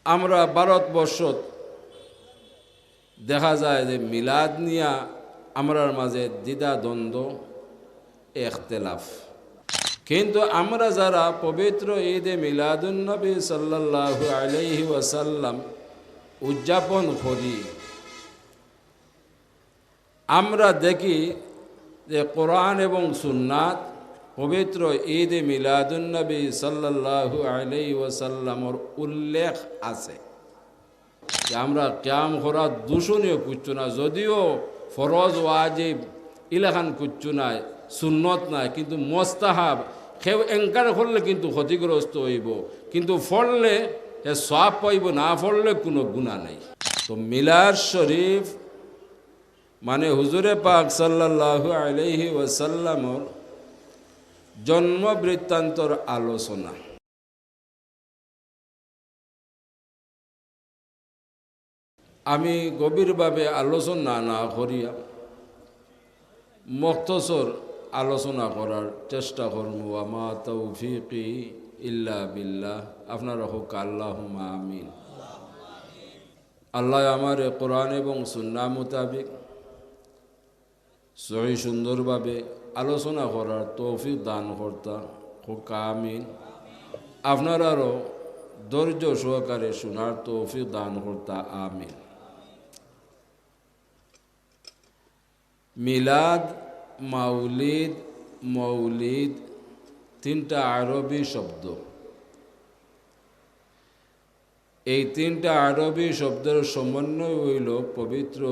আমরা ভারতবর্ষ দেখা যায় যে মিলাদ নিয়া আমরার মাঝে দ্বিধা দ্বন্দ্ব ইখতিলাফ, কিন্তু আমরা যারা পবিত্র ঈদে মিলাদুন্নবী সাল্লাল্লাহু আলাইহি ওয়াসাল্লাম উদযাপন করি, আমরা দেখি যে কোরআন এবং সুন্নাত পবিত্র ঈদে মিলাদুন্নবী সাল্লাল্লাহু আলাইহি ওয়াসাল্লামর উল্লেখ আছে যে আমরা ক্যাম করা দূষণীয় কুচ্ছু না, যদিও ফরজ ওয়াজিব ইলাখান কুচ্ছু নাই, সুন্নত নাই, কিন্তু মোস্তাহাব কেউ এঙ্কার করলে কিন্তু ক্ষতিগ্রস্ত হইব, কিন্তু ফললে হে সওয়াব পাইব, না ফললে কোনো গুনাহ নাই। তো মিলাদ শরীফ মানে হুজুরে পাক সাল্লাল্লাহু আলাইহি ওয়াসাল্লামর জন্ম বৃত্তান্তর আলোচনা। আমি গভীরভাবে আলোচনা না করিয়া মুখতসর আলোচনা করার চেষ্টা করব। আমা তৌফিকি ইল্লা বিল্লাহ। আপনারা হোক আল্লাহুম্মা আমিন। আল্লাহ আমার কোরআন এবং সুন্নাহ মোতাবিক সহি সুন্দরভাবে আলোচনা করার তৌফিক দান কর্তা হোক আমিন। আপনারারও ধৈর্য সহকারে শোনার তৌফিক দান কর্তা আমিন। মিলাদ, মাউলিদ, মৌলিদ তিনটা আরবি শব্দ। এই তিনটা আরবি শব্দের সমন্বয় হইল পবিত্র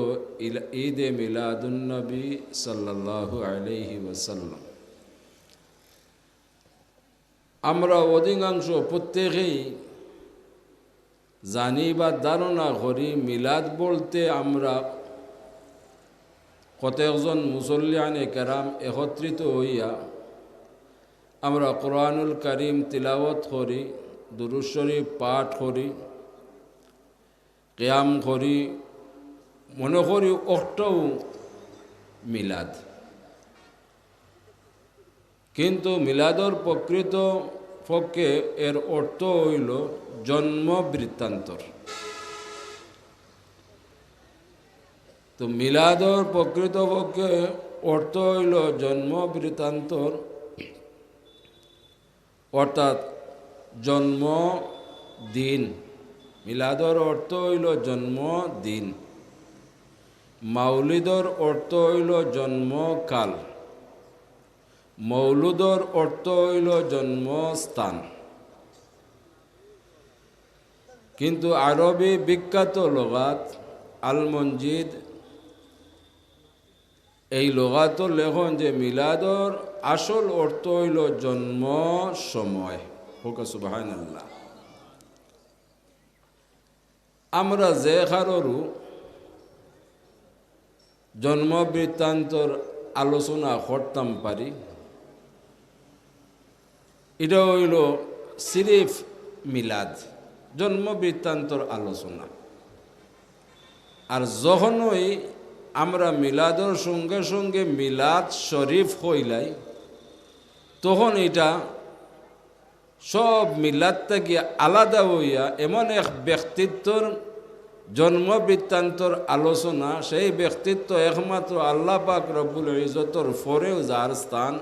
ঈদে মিলাদুন্নবী সাল্লাল্লাহু আলাইহি ওয়াসাল্লাম। আমরা অধিকাংশ প্রত্যেকেই জানি বা ধারণা করি মিলাদ বলতে আমরা কতজন মুসল্লিয়ানে কেরাম একত্রিত হইয়া আমরা কোরআনুল কারীম তিলাওয়াত করি, দুরূদ শরীফ পাঠ করি, কিয়াম করি, মনে করি ওটাও মিলাদ। কিন্তু মিলাদর প্রকৃত পক্ষে এর অর্থ হইল জন্ম বৃত্তান্তর। তো মিলাদর প্রকৃত পক্ষে অর্থ হইল জন্ম বৃত্তান্তর, অর্থাৎ জন্ম দিন। মিলাদর অর্থ হইল জন্মদিন। মাউলিদর অর্থ হইল জন্মকাল। মৌলুদর অর্থ হইল জন্মস্থান। কিন্তু আরবি বিখ্যাত লগাত আল মঞ্জিদ এই লগাত লেখন যে মিলাদর আসল অর্থ হইল জন্ম সময়। হোক সুবহানাল্লাহ। আমরা যে কারোরও জন্ম বৃত্তান্তর আলোচনা করতাম পারি, এটা হইল সিরিফ মিলাদ, জন্ম বৃত্তান্তর আলোচনা। আর যখনই আমরা মিলাদর সঙ্গে সঙ্গে মিলাদ শরীফ হইলাই, তখন এটা সব মিলাদ থেকে আলাদা হইয়া এমন এক ব্যক্তিত্বর জন্ম বৃত্তান্তর আলোচনা, সেই ব্যক্তিত্ব একমাত্র আল্লাহ পাক রব্বুল ইজ্জতর ফরেও যার স্থান,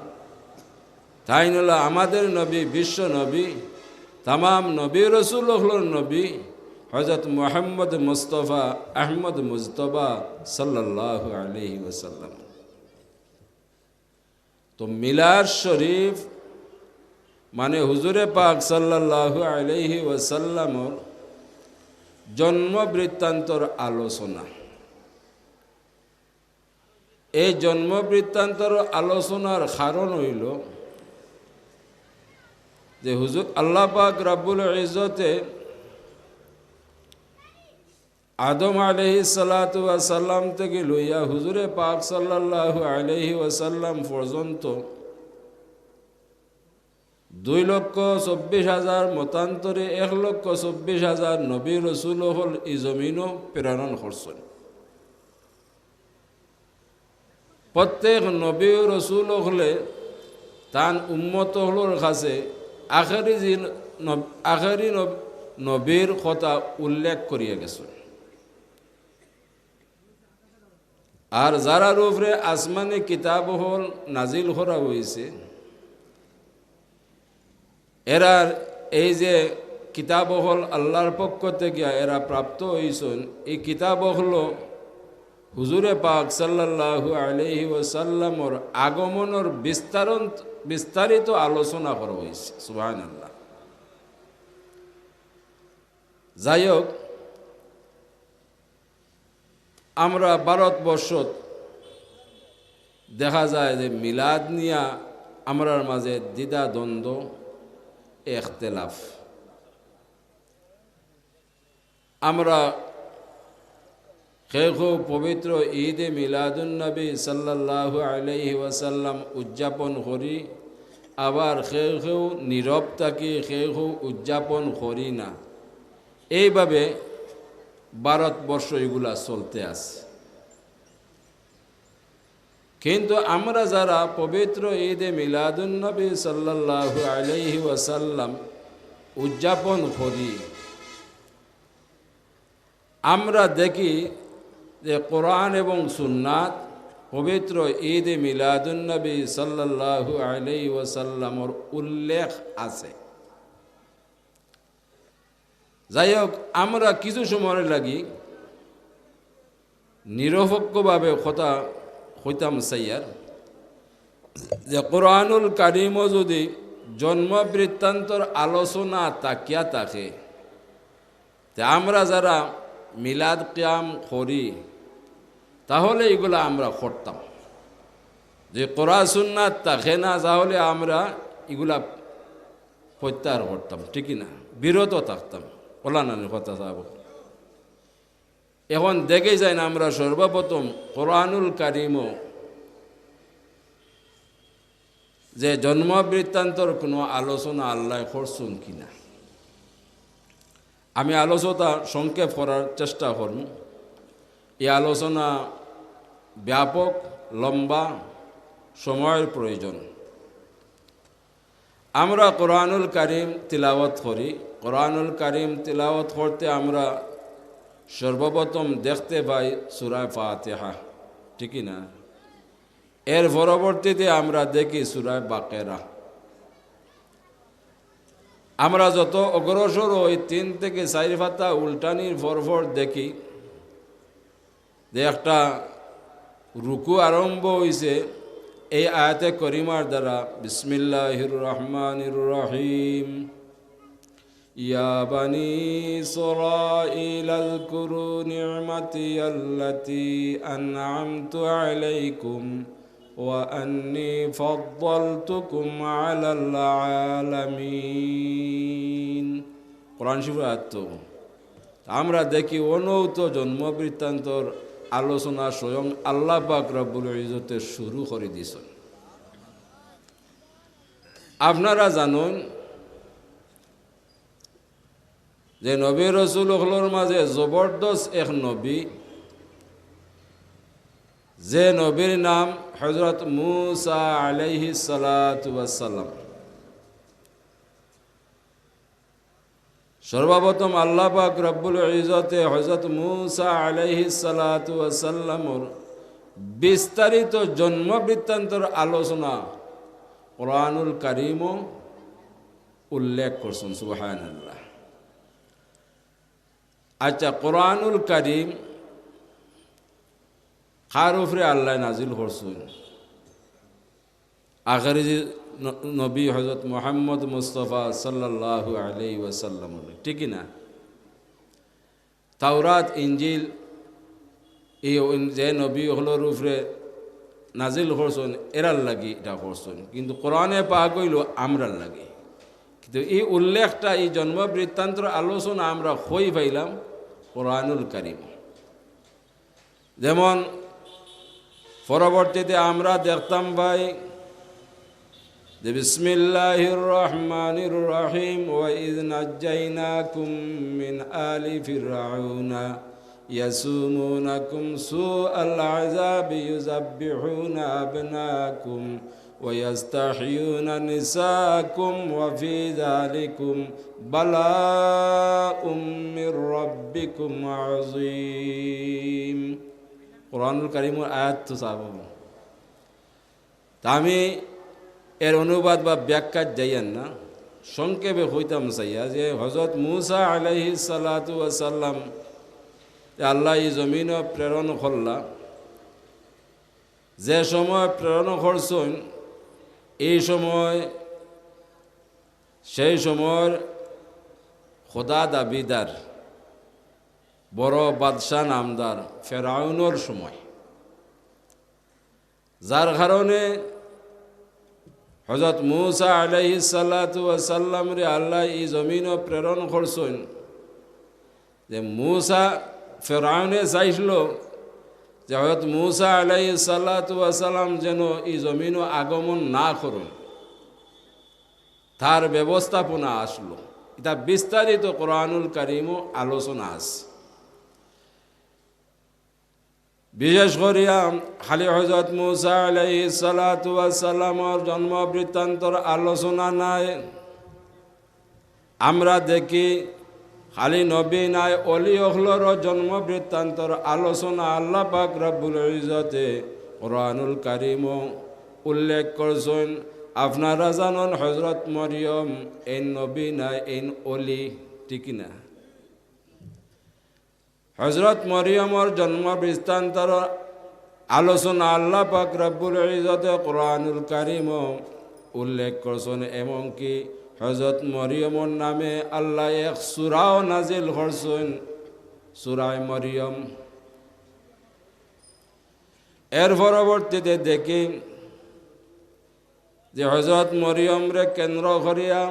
তাই নলা আমাদের নবী, বিশ্ব নবী, তামাম নবী রসুলর নবী হযরত মুহাম্মদ মুস্তাফা আহমদ মুজতবা সাল্লাল্লাহু আলাইহি ওয়াসাল্লাম। তো মিলাদ শরীফ মানে হুজুরে পাক সাল্লাল্লাহু আলাইহি ওয়াসাল্লামর জন্ম বৃত্তান্তর আলোচনা। এই জন্ম বৃত্তান্তর আলোচনার কারণ হইল যে হুজুর আল্লাহ পাক রব্বুল ইজ্জতে আদম আলাইহিস সালাতু ওয়াস সালাম থেকে লইয়া হুজুরে পাক সাল্লাল্লাহু আলাইহি ওয়াসাল্লাম পর্যন্ত 2,24,000 মতান্তরে 1,24,000 নবী রসুল হল এই জমিনও প্রেরণ করছেন। প্রত্যেক নবী রসুল হলে তান উম্মত হলোর কাছে আখেরি নবীর কথা উল্লেখ করিয়া গেছে। আর যারা উপরে আসমানি কিতাব হল নাজিল করা হয়েছে, এরা এই যে কিতাব হল আল্লাহর পক্ষ থেকে এরা প্রাপ্ত হয়েছেন, এই কিতাব হল হুজুরে পাক সাল্লাল্লাহু আলাইহি ওয়াসাল্লামর আগমনের বিস্তারিত আলোচনা করা হয়েছে। সুবহানাল্লাহ। যাই হোক, আমরা ভারতবর্ষ দেখা যায় যে মিলাদ নিয়া আমরার মাঝে দ্বিধা দ্বন্দ্ব, ইখতিলাফ। আমরা কেউ পবিত্র ঈদে মিলাদুন্নবী সাল্লাল্লাহু আলাইহি ওয়াসাল্লাম উদযাপন করি, আবার কেউ নীরব থাকি, কেউ উদযাপন করি না। এইভাবে ভারতবর্ষ এগুলা চলতে আছে। কিন্তু আমরা যারা পবিত্র ঈদে মিলাদুন্নবী সাল্লাল্লাহু আলাইহি ওয়াসাল্লাম উদযাপন করি, আমরা দেখি যে কোরআন এবং সুন্নাত পবিত্র ঈদে মিলাদুন্নবী সাল্লাল্লাহু আলাইহি ওয়াসাল্লামর উল্লেখ আছে। যাই হোক, আমরা কিছু সময় লাগি নিরপেক্ষভাবে কথা হইতাম চাইয়ার যে কোরআনুল কারিমও যদি জন্ম বৃত্তান্তর আলোচনা তাকিয়া থাকে, তা আমরা যারা মিলাদ কিয়াম করি তাহলে এগুলো আমরা করতাম। যে কোরআন সুন্নাত থাকে না, তাহলে আমরা এগুলা প্রত্যাহার করতাম, ঠিকই না, বিরত থাকতাম। ওলানানের কথা যাব। এখন দেখে যায় না, আমরা সর্বপ্রথম কোরআনুল কারিমও যে জন্ম বৃত্তান্তর কোনো আলোচনা আল্লাহ করছেন কিনা। আমি আলোচনা সংক্ষেপ করার চেষ্টা করব। এই আলোচনা ব্যাপক, লম্বা, সময়ের প্রয়োজন। আমরা কোরআনুল কারিম তিলাওয়াত করি। কোরআনুল কারিম তিলাওয়াত করতে আমরা সর্বপ্রথম দেখতে পাই সূরা ফাতিহা, ঠিকই না? এর পরবর্তীতে আমরা দেখি সূরা বাকেরা। আমরা যত অগ্রসর ওই 3 থেকে 4 পাতা উল্টানির পরপর দেখি যে একটা রুকু আরম্ভ হয়েছে এই আয়াতে করিমার দ্বারা, বিসমিল্লাহির রহমানির রহিম, ইয়া বানি ইসরাঈল আযকুরু নি'মাতি আল্লাতী আন'আমতু আলাইকুম ওয়া আন্নী ফাদ্দালতুকুম আলাল আলামিন। কোরআন শরীফের আয়াত। আমরা দেখি অনৌত জন্ম বৃত্তান্তর আলোচনা স্বয়ং আল্লাহ পাক রব্বুল ইজ্জতে শুরু করে দিয়েছেন। আপনারা জানেন যে নবী রাসূলুল্লাহর মাঝে জবরদস্ত এক নবী, যে নবীর নাম হযরত মূসা আলাইহিস সালাতু ওয়াস সালাম। সর্বপ্রথম আল্লাহ পাক রব্বুল ইজ্জতে হযরত মূসা আলাইহিস সালাতু ওয়াস সালামর বিস্তারিত জন্ম বৃত্তান্তর আলোচনা কোরআনুল কারিমও উল্লেখ করছেন। সুবহানাল্লাহ। আচ্ছা, কোরআনুল কারিম কার উপরে আল্লাহ নাজিল করছেন? আখেরি নবী হযরত মুহাম্মদ মুস্তাফা সাল্লাল্লাহু আলাইহি ওয়াসাল্লাম, ঠিকই না? তাওরাত, ইনজিল এই যে নবী হলোর উপরে নাজিল করছেন এরার লাগি এটা করছেন, কিন্তু কোরআনে পাক হইল আমরার লাগে। কিন্তু এই উল্লেখটা, এই জন্ম বৃত্তান্তর আলোচনা আমরা হই পাইলাম কোরআনুল কারিম। যেমন পরবর্তীতে আমরা দেখতাম ভাই যে বিসমিল্লাহির রহমানির রহিম, ওয়া ইয নাজ্জাইনাকুম মিন আলি ফিরআউনা ইয়াসুমুনাকুম সুআল আযাবি ইউযাব্বিহুনা আবনাকুম ويستحيون نساءكم وفي ذلكم بلاء من ربكم عظيم কোরআনুল কারীমের আয়াত তো চাব তা আমি এর অনুবাদ বা ব্যাখ্যা যাইয়েন না সংক্ষেপে হইতাম চাইয়া যে হযরত মূসা আলাইহিস সালাতু ওয়াস সালাম আল্লাহ এই জমিন প্রেরণ করলা যে সময় প্রেরণ করছেন এই সময় সেই সময়ের খোদা দাবিদার বড় বাদশাহ নামদার ফেরাউনের সময় যার কারণে হযরত মূসা আলাইহিস সালাতু ওয়াস সালাম রে আল্লাহ এই জমিন প্রেরণ করছেন যে মূসা ফেরাউনে চাইছিল যে হযরত মূসা আলাইহিস সালাতু ওয়াস সালাম যেন এই জমিন আগমন না করুন তার ব্যবস্থাপনা আসলো এটা বিস্তারিত কোরআনুল কারীমও আলোচনা আছে বিশেষ করিয়া খালি হযরত মূসা আলাইহিস সালাতু ওয়াস সালামের জন্ম বৃত্তান্তর আলোচনা নাই আমরা দেখি খালি নবী নাই অলি অখলর জন্ম বৃত্তান্তর আলোচনা আল্লাহ পাক রব্বুল ইজ্জতে কোরআনুল কারীম উল্লেখ করছেন আপনারা জানেন হযরত মরিয়ম এই নবী নাই এই অলি ঠিক না হযরত মরিয়মের জন্ম বৃত্তান্তর আলোচনা আল্লাহ পাক রব্বুল ইজ্জতে কোরআনুল কারীম উল্লেখ করছেন এমনকি হযরত মরিয়মের নামে আল্লাহ এক সূরাও নাজিল করছেন সূরা মরিয়ম এর পরবর্তীতে দেখি যে হযরত মরিয়ম রে কেন্দ্র করিয়া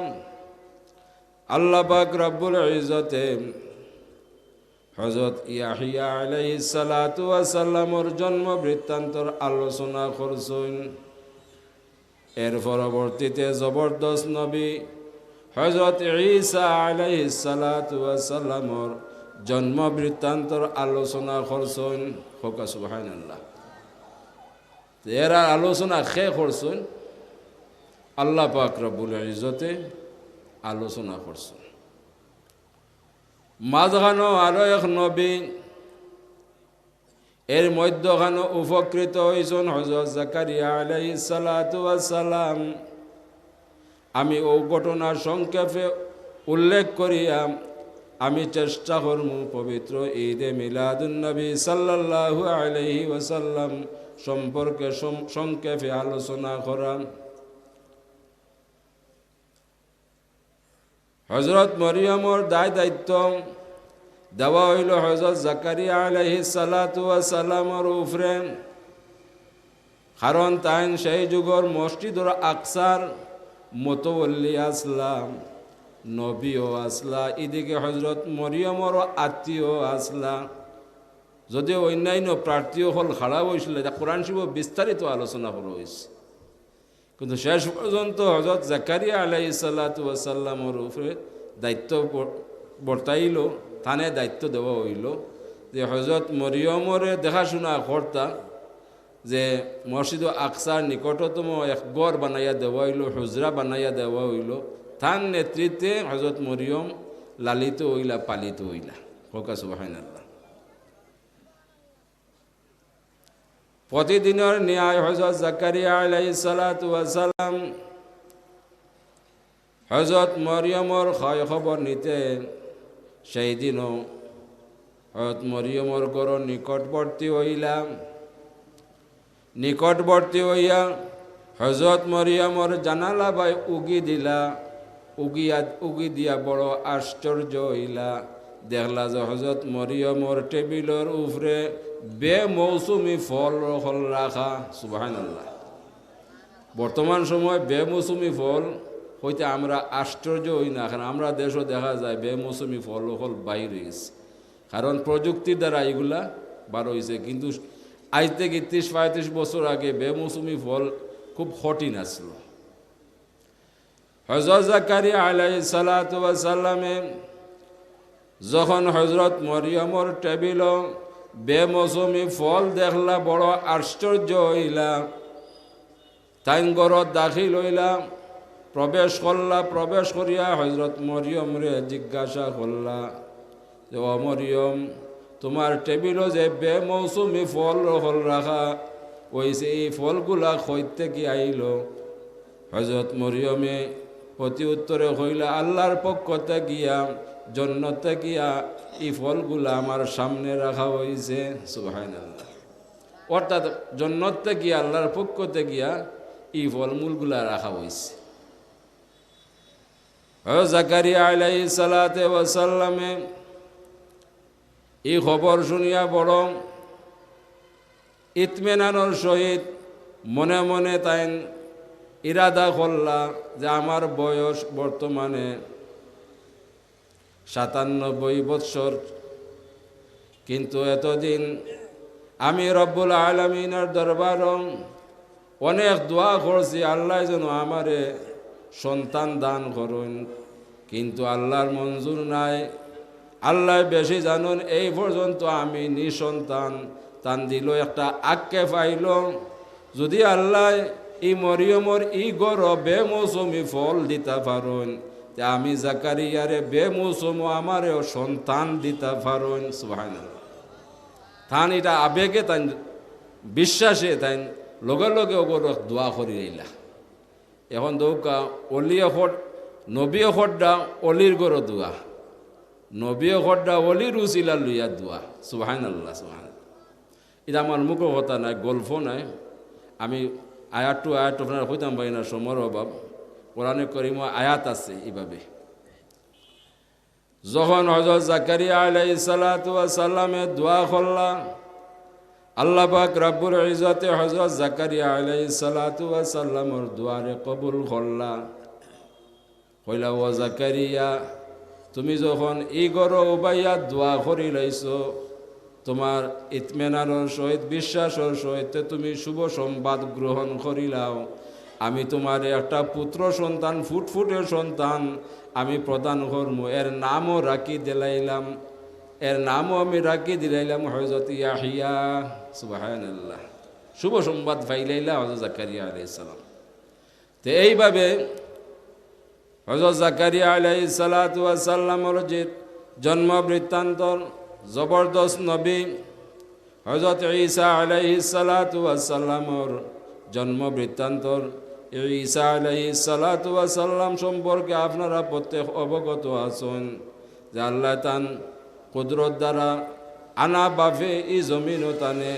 আল্লাহ পাক রব্বুল ইজ্জতে হযরত ইয়াহিয়া আলাইহিস সালাতু ওয়াস সালামের জন্ম বৃত্তান্তর আলোচনা করছেন এর পরবর্তীতে জবরদস্ত নবী হযরত ঈসা আলাইহিস সালাতু ওয়াস সালামের জন্ম বৃত্তান্তর আলোচনা করছেন হোকা সুবহানাল্লাহ এরা আলোচনা খে করছেন আল্লাহ পাক রব্বুল ইজ্জতে আলোচনা করছেন মাঝখানো আরো এক নবী এর মধ্যখানো উপকৃত হয়েছেন হযরত জাকারিয়া আলাইহিস সালাতু ওয়াস সালাম আমি ও ঘটনার সংক্ষেপে উল্লেখ করিয়া আমি চেষ্টা করব পবিত্র ঈদে মিলাদুন নবী সাল্লাল্লাহু আলাইহি ওয়াসাল্লাম সম্পর্কে সংক্ষেপে আলোচনা করা হযরত মরিয়মের দায়িত্ব দেওয়া হইল হযরত জাকারিয়া আলাইহিস সালাতু ওয়াস সালামের উপরে কারণ তাইন সেই যুগের মসজিদুল আকসার মুতাওয়াল্লি আসলাম নবীও আসলা এদিকে হযরত মরিয়মেরও আত্মীয় আসলা যদি অন্যান্য প্রার্থীও হল খাড়া হয়েছিল কোরআন শরীফ বিস্তারিত আলোচনা করা হয়েছে কিন্তু শেষ পর্যন্ত হযরত জাকারিয়া আলাইহিস সালাতু ওয়াস সালামের উপরে দায়িত্ব বর্তাইল থানে দায়িত্ব দেওয়া হইল যে হযরত মরিয়মরে দেখাশোনা কর্তা যে মসজিদ আকসার নিকটতম এক গড় বানাইয়া দেওয়া হইল হুজরা বানাইয়া দেওয়া হইল তার নেতৃত্বে হযরত মরিয়ম লালিত হইলা পালিত হইলা হোকা সুবহানাল্লাহ প্রতিদিনের ন্যায় হযরত জাকারিয়া আলাইহিস সালাতু ওয়াস সালাম হযরত মরিয়মের খবর নিতে সেই দিনও হযরত মরিয়মের ঘর নিকটবর্তী হইয়া হযরত মরিয়মের জানালা বাই উগি দিলা উগি দিয়া বড় আশ্চর্য হইলা দেখলা যে হযরত মরিয়মের টেবিলের উপরে বেমৌসুমি ফল রাখা সুবহানাল্লাহ বর্তমান সময় বেমৌসুমি ফল হইতে আমরা আশ্চর্য হই না কারণ আমরা দেশও দেখা যায় বেমৌসুমি ফল বাইরে গেছে কারণ প্রযুক্তির দ্বারা এগুলা বার হয়েছে কিন্তু আজ থেকে ৩০-৩৫ বছর আগে বেমৌসুমি ফল খুব কঠিন আসলো হযরত জাকারিয়া আলাইহিস সালাতু ওয়াস সালামে যখন হযরত মরিয়মের টেবিল বেমৌসুমি ফল দেখলা বড় আশ্চর্য হইলা তাইন ঘরত দাখিল হইলা, প্রবেশ করলা। প্রবেশ করিয়া হজরত মরিয়ম রে জিজ্ঞাসা করলা যে ও মরিয়ম, তোমার টেবিলও যে বেমৌসুমি ফল হল রাখা হইছে, এই ফলগুলা খইতে কি আইল? হজরত মরিয়মে প্রতি উত্তরে হইলা, আল্লাহর পক্ষতে গিয়া জন্নতে গিয়া এই ফলগুলা আমার সামনে রাখা হইছে। সুবহানাল্লাহ। অর্থাৎ জন্নতে গিয়া আল্লাহর পক্ষতে গিয়া এই ফলমূলগুলা রাখা হইছে। জাকারিয়া আলাইহিস সালাতু ওয়াস সালামে এই খবর শুনিয়া বড় ইতমিনানোর সহিত মনে মনে তাই ইরাদা করলা যে আমার বয়স বর্তমানে ৯৭ বৎসর, কিন্তু এতদিন আমি রব্বুল আলামিনের দরবার অনেক দোয়া করছি আল্লাহ যেন আমারে সন্তান দান করুন, কিন্তু আল্লাহর মঞ্জুর নাই। আল্লাহ বেশি জানুন, এই পর্যন্ত আমি নিঃসন্তান। তান দিল একটা আক্কে পাইল, যদি আল্লাহ এই মরিয়মর ই গর বেমৌসুমি ফল দিতে পারুন, তে আমি জাকারিয়ারে বেমৌসুম আমারেও সন্তান দিতে পারুন। সুবহানাল্লাহ। তান এটা আবেগে তাই বিশ্বাসে তাই লগে লগে ওগর দোয়া করি রইলা। এখন দৌকা অলিয়ে হট নবীয় হটডা অলির গর দোয়া, নবীয় হটডা অলির উচিলা লইয়া দোয়া। সুবহানাল্লাহ সুবহানাল্লাহ। এটা আমার মুখ কথা নাই, গল্প নাই। আমি আয়াত টু আয়াত আপনার হইতাম পারি না, সময়ের অভাব। কোরআনে কারীম আয়াত আছে এইভাবে। যখন হযরত জাকারিয়া আলাইহিস সালাতু ওয়াস সালামে দোয়া করলা, আল্লাহ পাক রব্বুল ইজ্জতে হযরত জাকারিয়া আলাইহিস সালাতু ওয়াস সালামের দোয়ারে কবুল করলা। কইলা, ও জাকারিয়া, তুমি যখন এই গর উবাইয়া দোয়া করি লাইছো, তোমার ইতমিনানোর সহিত বিশ্বাসের সহিত তুমি শুভ সংবাদ গ্রহণ করিলাও। আমি তোমার একটা পুত্র সন্তান, ফুটফুটের সন্তান আমি প্রদান করব। এর নামও রাখি দিলাইলাম, এর নামও আমি রাখি দিলাইলাম হযরত ইয়াহিয়া। সুবহানাল্লাহ। শুভ সংবাদ পাইলাইলা হযরত জাকারিয়া আলাইহিস সালাম। তো এইভাবে হযরত জাকারিয়া আলাইহিস সালাতু ওয়াস সালামের যে জন্ম বৃত্তান্তর জবরদস্ত নবী হযরত ঈসা আলাইহিস সালাতু ওয়াস সালামের জন্ম বৃত্তান্তর ঈসা আলাইহিস সালাতু ওয়াস সালাম সম্পর্কে আপনারা প্রত্যেক অবগত আছেন যে আল্লাহ তান কুদরত দ্বারা আনা বাফে এই জমিনও তানে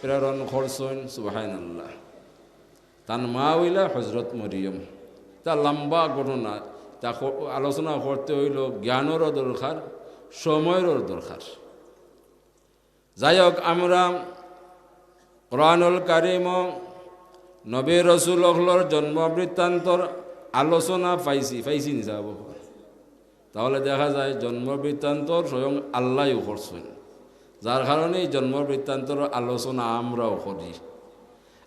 প্রেরণ করছেন। সুবহানাল্লাহ। তান মা হইলা হযরত মরিয়ম। তা লম্বা ঘটনা, তা আলোচনা করতে হইল জ্ঞানেরও দরকার, সময়েরও দরকার। যাই হোক, আমরা কোরআনুল কারীম নবী রসুল হলর জন্ম বৃত্তান্তর আলোচনা পাইছি নি যাব। তাহলে দেখা যায় জন্ম বৃত্তান্তর স্বয়ং আল্লাহও করছেন, যার কারণে এই জন্ম বৃত্তান্তর আলোচনা আমরাও করি।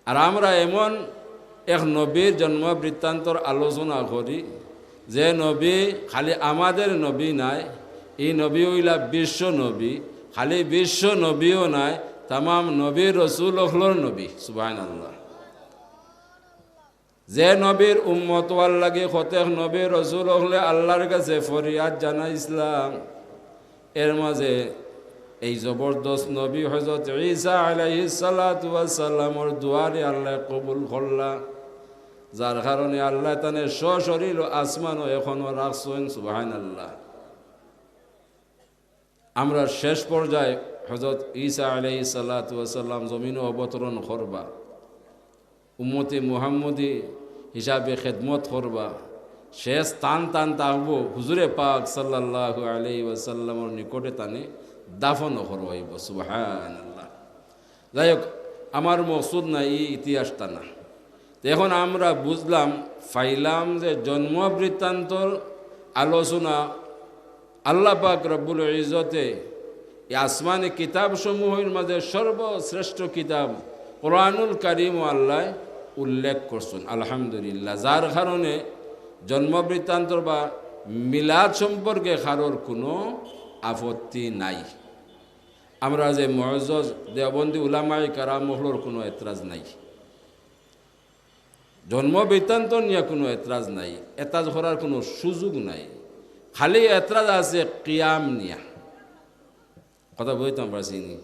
আর আমরা এমন এক নবীর জন্ম বৃত্তান্তর আলোচনা করি যে নবী খালি আমাদের নবী নাই, এই নবী হইলা বিশ্ব নবী। খালি বিশ্ব নবীও নাই, তামাম নবী রসুল হলর নবী। সুবহানাল্লাহ। যে নবীর উম্মত হওয়ার লাগে প্রত্যেক নবী রসুল হলে আল্লাহর কাছে ফরিয়াদ জানাইছিলাম, এর মাঝে এই জবরদস্ত নবী হযরত ঈসা আলাইহিস সালাতু ওয়াস সালামের দুয়ারে আল্লাহ কবুল করলা, যার কারণে আল্লাহ তানে সশরীর আসমানও এখনো রাখছেন। সুবহানাল্লাহ। আমরা শেষ পর্যায়ে হযরত ঈসা আলাইহিস সালাতু ওয়াস সালাম জমিনে অবতরণ করবা, উম্মতে মুহাম্মদী হিসাবে খেদমত করবা, শেষ টান থাকবো হুজুরে পাক সাল্লাল্লাহু আলাইহি ওয়াসাল্লামের নিকটে তানে দাফনও করবাইব। সুবহানাল্লাহ। যাই হোক, আমার মকসুদ না এই ইতিহাসটা না। এখন আমরা বুঝলাম পাইলাম যে জন্ম বৃত্তান্তর আলোচনা আল্লাহ পাক রব্বুল ইজ্জতে এই আসমানি কিতাবসমূহের মাঝে সর্বশ্রেষ্ঠ কিতাব কোরআনুল কারীম আল্লাহ উল্লেখ করছেন। আলহামদুলিল্লাহ। যার কারণে জন্ম বৃত্তান্তর বা মিলাদ সম্পর্কে কারোর কোনো আপত্তি নাই। আমরা যে মুআজ্জাজ দেওবন্দি উলামায়ে কেরামহলর কোনো এতরাজ নাই। জন্ম বৃত্তান্ত নিয়ে কোনো এতরাজ নাই, এতরাজ করার কোনো সুযোগ নাই। খালি এতরাজ আছে কিয়াম নিয়া। কথা বলতাম পারছি নি?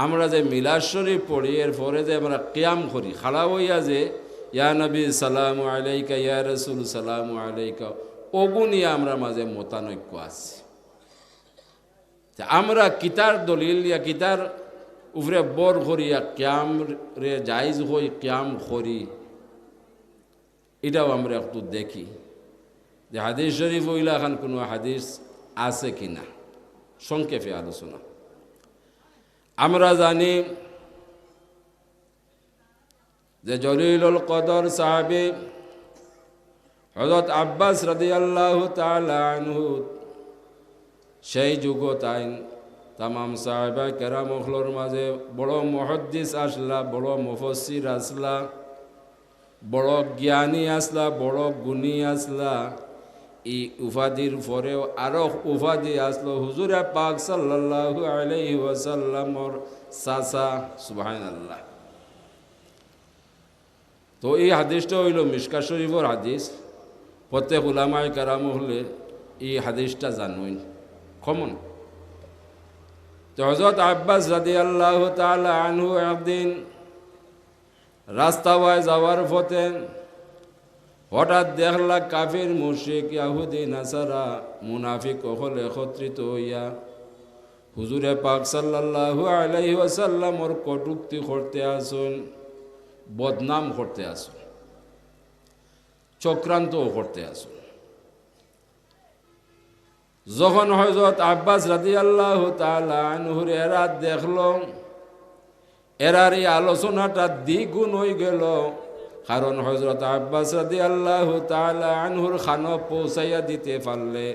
আমরা যে মিলাদ শরীফ পড়ি, এরপরে যে আমরা কিয়াম করি, খাড়া হইয়া যে ইয়া নবী সালামু আলাইকা, ইয়া রসুল সালামু আলাইকা, ওগু নিয়ে আমরা মাঝে মতানৈক্য আছে। আমরা কিতার দলিল ইয়া কিতার উপরে বর করিয়া কিয়াম রে জাইজ হই কিয়াম করি, এটাও আমরা একটু দেখি যে হাদিস শরীফ ওইলা খান কোনো হাদিস আছে কিনা। সংক্ষেপে আলোচনা। আমরা জানি যে জলিলুল কদর সাহাবী হযরত আব্বাস রাদিয়াল্লাহু তাআলা আনহু সেই যুগত আইন তামাম সাহাবা কেরামখলোর মাঝে বড় মুহাদ্দিস আসলা, বড় মুফাসসির আসলা, বড় জ্ঞানী আসলা, বড় গুণী আসলা। এই উপাধির পরেও আরো উপাধি আসলো হুজুরে পাক সাল্লাল্লাহু আলাইহি ওয়াসাল্লামর চাচা। সুবহানাল্লাহ। তো এই হাদিসটা হইল মিশকা শরীফর হাদিস। প্রত্যেক উলামায়ে কেরাম হলে এই হাদিসটা জানুন কমন। তো হযরত আব্বাস রাদিয়াল্লাহু তাআলা আনহু একদিন রাস্তায় যাওয়ার পথে হঠাৎ দেখলা কাফির মুশরিক ইহুদি নাসারা মুনাফিক হল একত্রিত হইয়া হুজুরে পাক সাল্লাল্লাহু আলাইহি ওয়াসাল্লামর কটূক্তি করতে আসুন, বদনাম করতে আসুন, চক্রান্ত করতে আসুন। যখন হযরত আব্বাস রাদিয়াল্লাহু তাআলা আনহুর এরা দেখল, এরার এই আলোচনাটা দ্বিগুণ হয়ে গেল। কারণ হযরত আব্বাস রাদিয়াল্লাহু তাআলা আনহুর খানো পৌঁছাইয়া দিতে পারলে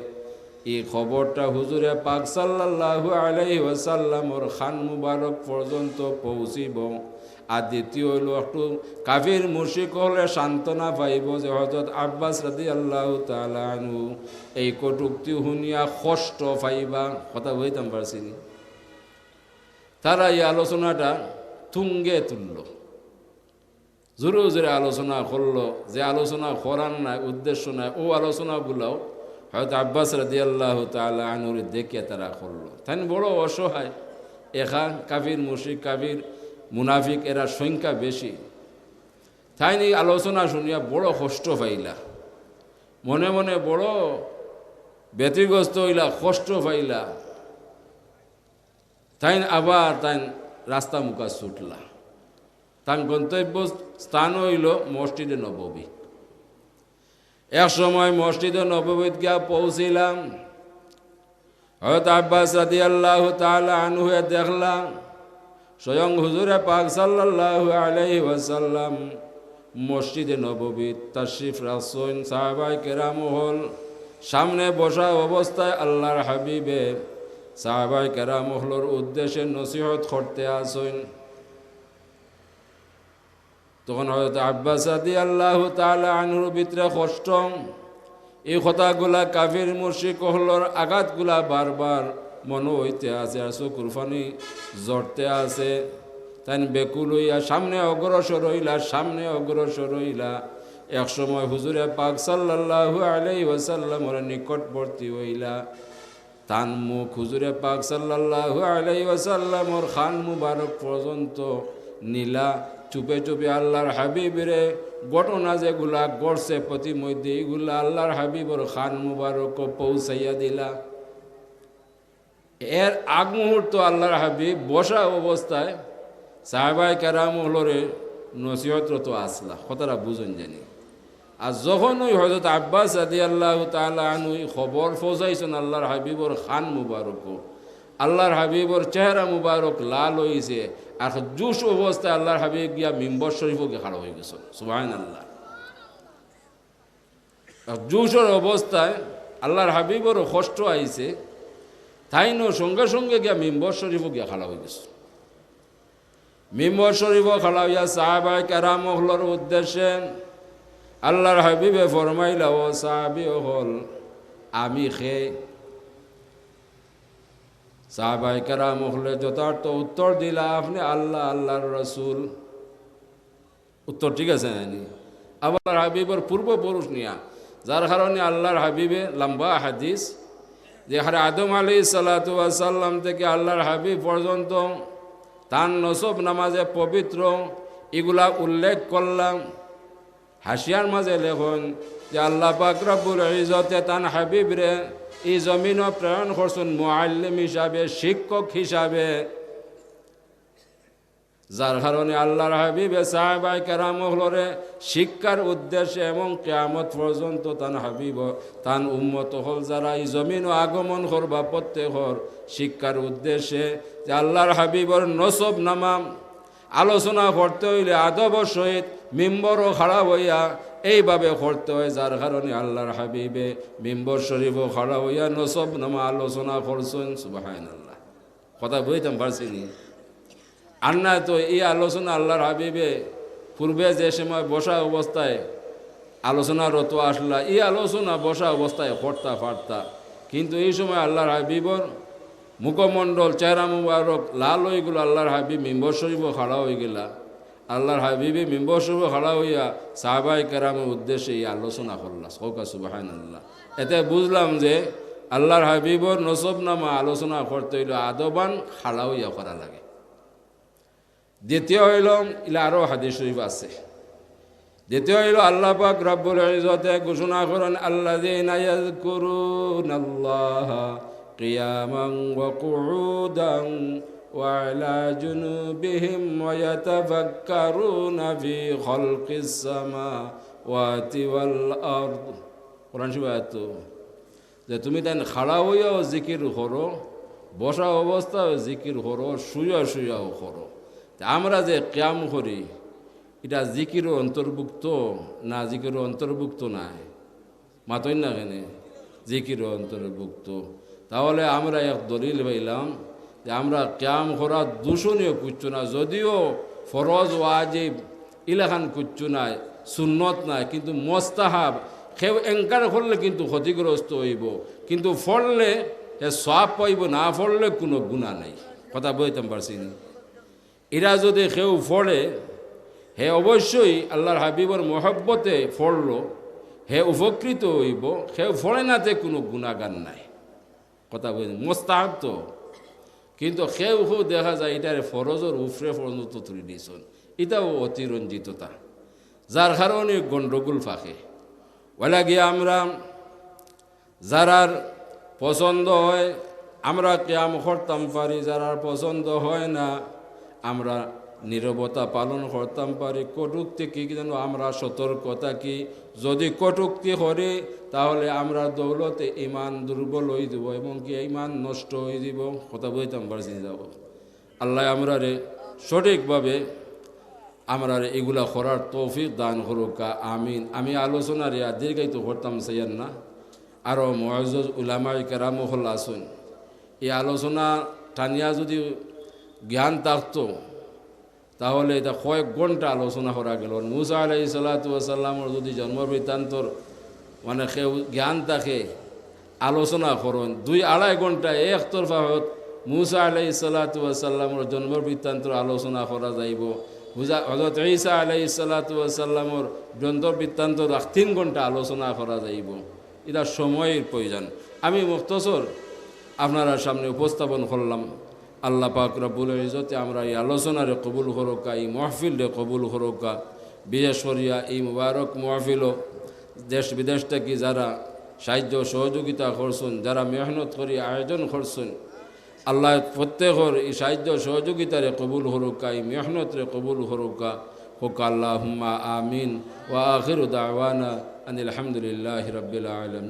এই খবরটা হুজুরে পাক সাল্লাল্লাহু আলাইহি ওয়াসাল্লামর খান মুবারক পর্যন্ত পৌঁছিব। আর দ্বিতীয় হইল একটু কাফির মুশরিক হলে সান্ত্বনা পাইব যে হযরত আব্বাস রাদিয়াল্লাহু তাআলা আনহু এই কটূক্তি শুনিয়া কষ্ট পাইবা। কথা বলতাম পারছি নি? তারা এই আলোচনাটা তুঙ্গে তুলল, জোরে জোরে আলোচনা করলো। যে আলোচনা করার নাই, উদ্দেশ্য নাই, ও আলোচনাগুলোও হয়তো আব্বাস রাদিয়াল্লাহু তাআলা আনহুর দেখে তারা করলো। তাই বড় অসহায়, এখান কাফির মুশরিক, কাফির মুনাফিক এরা সংখ্যা বেশি। তাই এই আলোচনা শুনিয়া বড় কষ্ট পাইলা, মনে মনে বড় ব্যতিগ্রস্ত হইলা, কষ্ট পাইলা। তাই আবার তাই রাস্তা মুখা ছুটলা। তার গন্তব্য স্থান হইল মসজিদে নববী। এক সময় মসজিদে নববীত গিয়া পৌঁছিলাম। হযরত আব্বাস রাদিয়াল্লাহু তাআলা আনহু দেখলাম স্বয়ং হুজুরে পাক সাল্লাল্লাহু আলাইহি ওয়াসাল্লাম মসজিদে নববী তাশরিফ রাখছেন। সাহাবায়ে কেরাম হল সামনে বসা অবস্থায় আল্লাহর হাবিবে সাহাবায়ে কেরাম হলর উদ্দেশ্যে নসিহত করতে আসেন। তখন হযরত আব্বাস রাদিয়াল্লাহু তাআলা আনহুর ভিতরে কষ্ট, এই কথাগুলা কাফির মুশরিক হলর আঘাতগুলা বারবার মনে হইতে আছে, আর চকুর পানি ঝরতে আছে। তাই বেকুল হইয়া সামনে অগ্রসর হইলা, সামনে অগ্রসর হইলা। এক সময় হুজুরে পাক সাল্লাল্লাহু আলাইহি ওয়াসাল্লামের নিকটবর্তী হইলা। তান মুখ হুজুরে পাক সাল্লাল্লাহু আলাইহি ওয়াসাল্লামের খান মুবারক পর্যন্ত নীলা। চুপে চুপে আল্লাহর হাবিবের ঘটনা যেগুলা গড়ছে প্রতিমধ্যে এইগুলা আল্লাহর হাবিবর খান মুবারক পৌঁছাইয়া দিলা। এর আগ মুহূর্ত আল্লাহর হাবিব বসা অবস্থায় সাহাবায়ে কেরাম হলরে নসিহতরত আসলা। কথাটা বুঝুন জানি। আর যখন ওই হযরত আব্বাস রাদিয়াল্লাহু তাআলা আনহু খবর পৌঁছাইছেন আল্লাহর হাবিবর খান মুবারক, আল্লাহর হাবিবর চেহারা মুবারক লাল হয়েছে। আর জুস অবস্থায় আল্লাহর হাবিব গিয়া মিম্বর শরীফও গিয়ে খাড়া হয়ে গেছে। সুবহানাল্লাহ। জুসের অবস্থায় আল্লাহর হাবিবরও কষ্ট আইছে, তাই নো সঙ্গে সঙ্গে গিয়া মিম্বর শরীফও গিয়া খাড়া হয়ে গেছে। মিম্বর শরীফও খাড়া হইয়া সাহাবায়ে কেরাম হলর উদ্দেশ্যে আল্লাহর হাবিবে ফরমাইলা, ও সাহাবী হল আমি খে। সাহাবায়ে কেরাম হলে যথার্থ উত্তর দিলা, আপনি আল্লাহ আল্লাহর রাসূল। উত্তর ঠিক আছে নানি? আল্লাহর হাবিবর পূর্বপুরুষ নিয়া, যার কারণে আল্লাহর হাবিবে লম্বা হাদিস যে হারে আদম আলাইহিস সালাতু ওয়াস সালাম থেকে আল্লাহর হাবিব পর্যন্ত তান নসব নামাজে পবিত্র, এগুলা উল্লেখ করলাম। হাসিয়ার মাঝে লেখন যে আল্লাহ পাক রব্বুল ইজ্জতে তান হাবিবরে এই জমিনও প্রেরণ করছেন মুআল্লিম হিসাবে, শিক্ষক হিসাবে, যার কারণে আল্লাহর হাবিবে সাহাবায়ে কেরামরে শিক্ষার উদ্দেশ্যে এবং কিয়ামত পর্যন্ত তান হাবিব তান উম্মত হল যারা এই জমিনও আগমন করবা প্রত্যেকর শিক্ষার উদ্দেশ্যে যে আল্লাহর হাবিবর নসব নামাম আলোচনা করতে হইলে আদব সহিত মিম্বরও খাড়া হইয়া এইভাবে করতে হয়, যার কারণে আল্লাহর হাবিবে মিম্বর শরীফও খাড়া হইয়া নসব নামা আলোচনা করছেন। সুবহানাল্লাহ, কথা বুঝতাম পারছি নি? আর না তো এই আলোচনা আল্লাহর হাবিবে পূর্বে যে সময় বসা অবস্থায় আলোচনারত আসলা, এই আলোচনা বসা অবস্থায় করতা পারতা, কিন্তু এই সময় আল্লাহর হাবিবর মুখমণ্ডল চেহারা মুবারক লাল হয়ে গেল। আল্লাহর হাবিব মিম্বর শরীফও খাড়া হয়ে গেলা। আল্লাহর হাবিবে মিম্বর শরীফ খাড়া হইয়া সাহাবায়ে কেরামের উদ্দেশ্যে এই আলোচনা করলা। সৌকা সুবহানাল্লাহ। এতে বুঝলাম যে আল্লাহর হাবিবর নসবনামা আলোচনা করতে হইল আদবান খাড়া হইয়া করা লাগে। দ্বিতীয় হইল ইলা আরও হাদিস শরীফ আছে। দ্বিতীয় হইল আল্লাহ পাক রব্বুল ইজ্জতে ঘোষণা করেন আল্লাযীনা ইয়াযকুরুনাল্লাহা কিয়ামান ওয়া কুউদান ওয়া আলা জুনুবিহিম ওয়া ইয়াতাফাক্কারুনা ফি খালকিস সামাওয়াতি ওয়াল আরদ। কোরআন শরীফ আয়াত যে তুমি তাই খাড়া হইয়াও জিকির করো, বসা অবস্থাও জিকির করো, শুয়া শুয়াও করো। আমরা যে কিয়াম করি এটা জিকিরও অন্তর্ভুক্ত না? জিকিরও অন্তর্ভুক্ত নাই, মাতই না কেন? জিকিরও অন্তর্ভুক্ত। তাহলে আমরা এক দলিল পাইলাম যে আমরা কিয়াম করা দূষণীয় কুচ্ছু না, যদিও ফরজ ওয়াজিব ইলাখান কুচ্ছু নাই, সুন্নত নাই, কিন্তু মোস্তাহাব কেউ এনকার করলে কিন্তু ক্ষতিগ্রস্ত হইব, কিন্তু ফললে হে সওয়াব পাইব, না ফললে কোনো গুনাহ নাই। কথা বলতাম পারছি না? এরা যদি কেউ ফলে হে অবশ্যই আল্লাহর হাবিবর মহব্বতে ফলল, হে উপকৃত হইব, কেউ ফলে নাতে কোনো গুণাগান নাই। কথা বলি মোস্তাহাব তো, কিন্তু কেউ দেখা যায় এটার ফরজর উফরে পর্যন্ত তুলে দিয়েছেন, এটাও অতিরঞ্জিততা, যার কারণে গণ্ডগোল ফাঁকে। ওলা গিয়ে আমরা যারার পছন্দ হয় আমরা কিয়াম করতাম পারি, যারার পছন্দ হয় না আমরা নীরবতা পালন করতাম পারি। কটুক্তি কি যেন আমরা সতর্কতা কি, যদি কটুক্তি করি তাহলে আমরা দৌলতে ইমান দুর্বল হয়ে যাব এবং কি ইমান নষ্ট হয়ে যাব। কথা বলতাম পারছি যাব। আল্লাহ আমরা রে সঠিকভাবে আমরা এগুলা করার তৌফিক দান করুকা, আমিন। আমি আলোচনার দীর্ঘায়িত করতাম চাইয়ান না, আরও মুআজ্জজ উলামায়ে কেরাম হল আসুন। এই আলোচনা টানিয়া যদি জ্ঞান থাকতো তাহলে এটা কয়েক ঘন্টা আলোচনা করা গেল। মুসা আলাইহিস সালাতু ওয়াস সালামের যদি জন্ম বৃত্তান্তর মানে কেউ জ্ঞান থাকে আলোচনা করেন 2-2.5 ঘন্টা একতরফা মুসা আলাইহিস সালাতু ওয়াস সালামের জন্ম বৃত্তান্তর আলোচনা করা যাইব। হযরত ঈসা আলাইহিস সালাতু ওয়াস সালামের জন্ম বৃত্তান্তর 3 ঘন্টা আলোচনা করা যাইব। এটা সময়ের প্রয়োজন। আমি মুখতসর আপনারা সামনে উপস্থাপন করলাম। আল্লাহ পাক রব্বুল ইজ্জতে আমরা এই আলোচনারে কবুল করুকা, এই মাহফিলে কবুল করুকা। বিশেষ করিয়া এই মুবারক মাহফিলও দেশ বিদেশ থেকে যারা সাহায্য সহযোগিতা করছেন, যারা মেহনত করি আয়োজন করছেন, আল্লাহ প্রত্যেকের এই সাহায্য সহযোগিতারে কবুল করুকা, এই মেহনতরে কবুল করুকা। হোক আল্লাহুম্মা আমিন। ওয়া আখিরু দাওয়ানা আনিল হামদুলিল্লাহি রাব্বিল আলামিন।